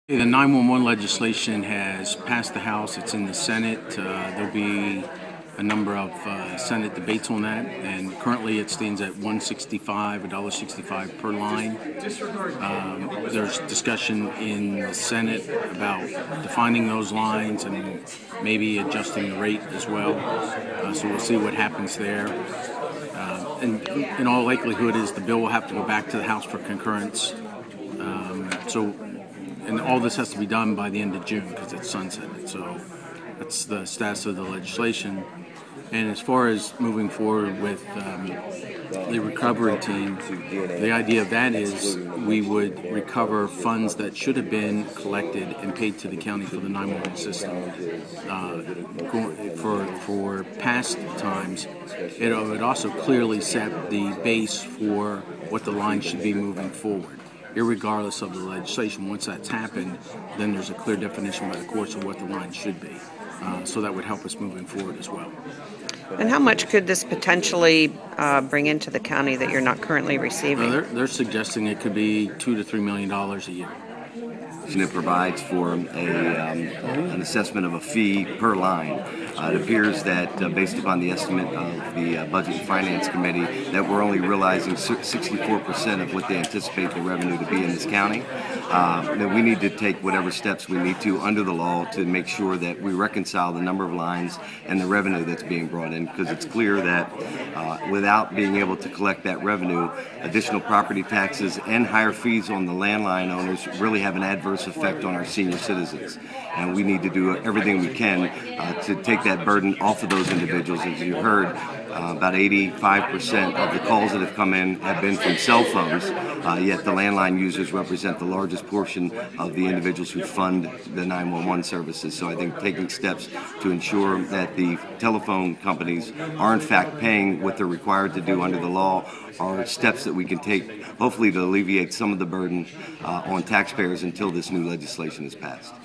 The 911 legislation has passed the House. It's in the Senate. There'll be a number of Senate debates on that, and currently it stands at $1.65 per line. There's discussion in the Senate about defining those lines and maybe adjusting the rate as well. So we'll see what happens there. And in all likelihood, is the bill will have to go back to the House for concurrence. And all this has to be done by the end of June because it's sunsetted. So that's the status of the legislation. And as far as moving forward with the recovery team, the idea of that is we would recover funds that should have been collected and paid to the county for the 911 system. For past times, it would also clearly set the base for what the line should be moving forward. Irregardless of the legislation, once that's happened, then there's a clear definition by the courts of what the line should be. So that would help us moving forward as well. And how much could this potentially bring into the county that you're not currently receiving? They're suggesting it could be $2 to $3 million a year. It provides for an assessment of a fee per line. It appears that based upon the estimate of the Budget and Finance Committee that we're only realizing 64% of what they anticipate the revenue to be in this county. That we need to take whatever steps we need to under the law to make sure that we reconcile the number of lines and the revenue that's being brought in, because it's clear that without being able to collect that revenue, additional property taxes and higher fees on the landline owners really have an adverse effect on our senior citizens. And we need to do everything we can to take that burden off of those individuals. As you heard, about 85% of the calls that have come in have been from cell phones, yet the landline users represent the largest portion of the individuals who fund the 911 services. So I think taking steps to ensure that the telephone companies are in fact paying what they're required to do under the law are steps that we can take, hopefully to alleviate some of the burden on taxpayers until this new legislation is passed.